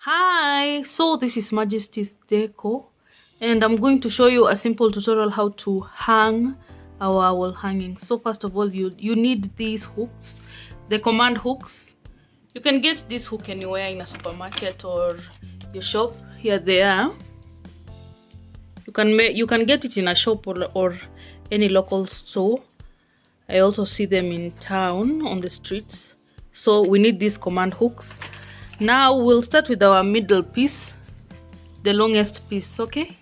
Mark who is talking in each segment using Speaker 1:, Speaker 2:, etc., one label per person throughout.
Speaker 1: Hi, so this is Majesty's Deco and I'm going to show you a simple tutorial how to hang our wall hanging. So first of all, you need these hooks, the command hooks. You can get this hook anywhere in a supermarket or your shop. Here they are. You can get it in a shop or any local store. I also see them in town on the streets. So we need these command hooks. Now we'll start with our middle piece, the longest piece, okay?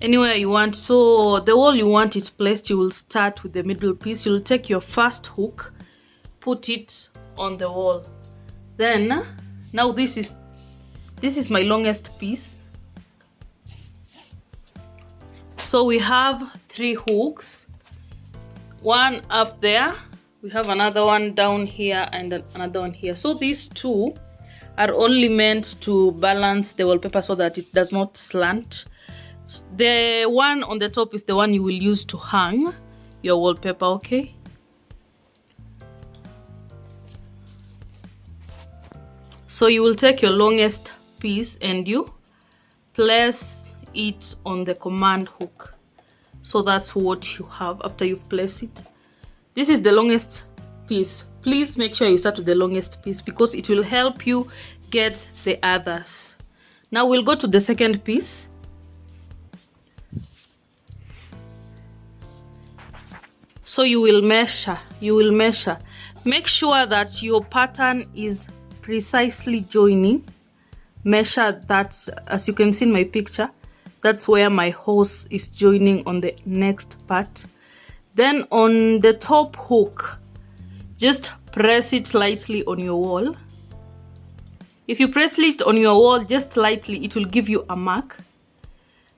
Speaker 1: Anywhere you want, so the wall you want it placed, you will start with the middle piece. You'll take your first hook, put it on the wall. Then now this is my longest piece. So we have 3 hooks, one up there, we have another one down here and another one here. So these 2 are only meant to balance the wallpaper so that it does not slant. The one on the top is the one you will use to hang your wallpaper, okay? So you will take your longest piece and you place it on the command hook. So that's what you have after you've placed it. This is the longest piece. Please make sure you start with the longest piece because it will help you get the others. Now we'll go to the second piece. So you will measure. Make sure that your pattern is precisely joining. Measure that, as you can see in my picture, that's where my hose is joining on the next part. Then on the top hook, just press it lightly on your wall. If you press it on your wall just lightly, it will give you a mark.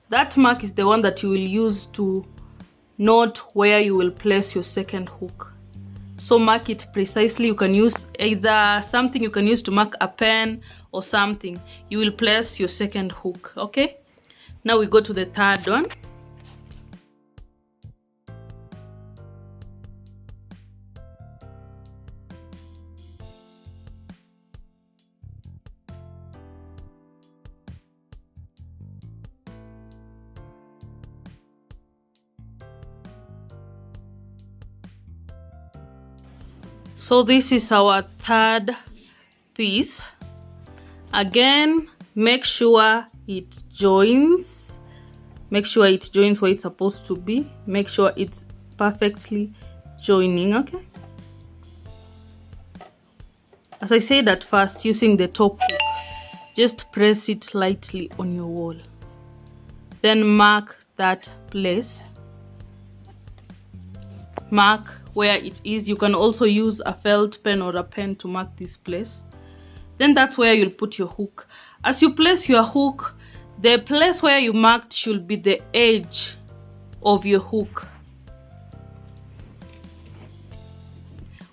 Speaker 1: That mark is the one that you will use to note where you will place your second hook. So mark it precisely. You can use either something you can use to mark a pen or something. You will place your second hook, okay? Now we go to the third one. So this is our third piece. Again, make sure it joins. Make sure it joins where it's supposed to be. Make sure it's perfectly joining, okay? As I said at first, using the top hook, just press it lightly on your wall. Then mark that place. Mark where it is. You can also use a felt pen or a pen to mark this place. Then that's where you'll put your hook. As you place your hook, the place where you marked should be the edge of your hook.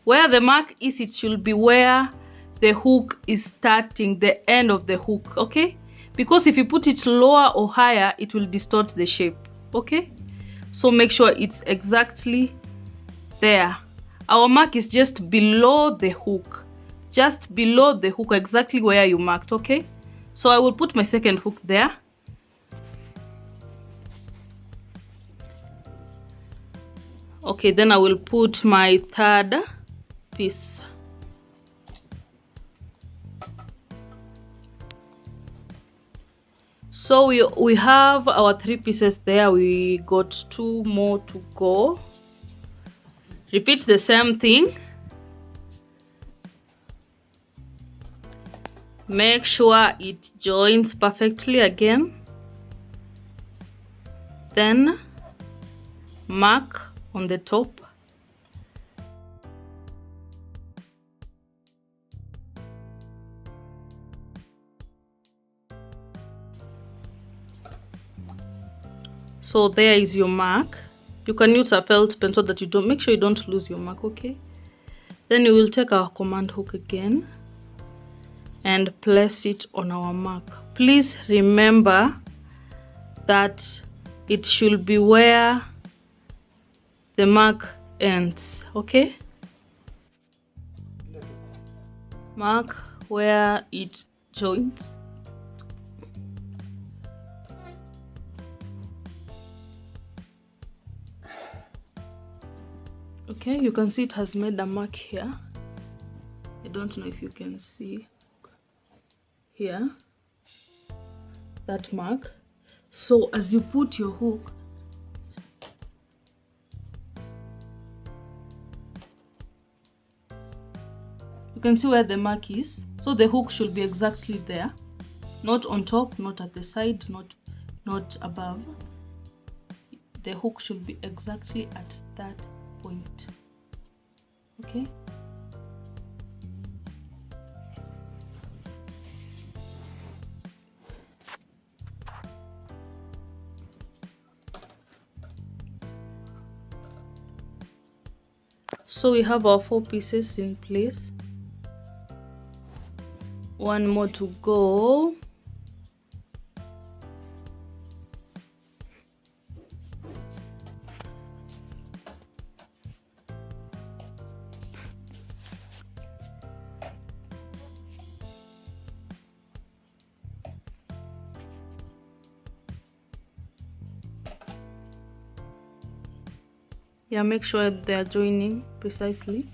Speaker 1: Where the mark is, it should be where the hook is starting, the end of the hook, okay? Because if you put it lower or higher, it will distort the shape, okay? So make sure it's exactly there. Our mark is just below the hook, just below the hook, exactly where you marked, okay? So I will put my second hook there. Okay, then I will put my third piece. So we have our 3 pieces there. We got 2 more to go. Repeat the same thing. Make sure it joins perfectly again. Then mark on the top. So there is your mark. You can use a felt pen so that you don't, make sure you don't lose your mark, okay? Then we will take our command hook again and place it on our mark. Please remember that it should be where the mark ends, okay? Mark where it joints. Okay, you can see it has made a mark here. I don't know if you can see here that mark. So as you put your hook, you can see where the mark is. So the hook should be exactly there, not on top, not at the side, not above. The hook should be exactly at that point. Okay. So we have our 4 pieces in place. One more to go. Yeah, make sure they are joining precisely.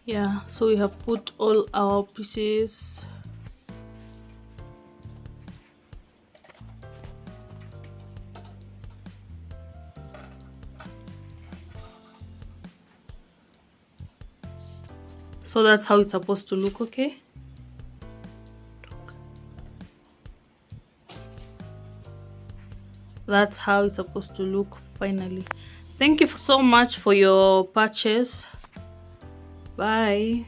Speaker 1: Yeah, so we have put all our pieces. So that's how it's supposed to look. Okay, that's how it's supposed to look finally. Thank you so much for your purchase. Bye.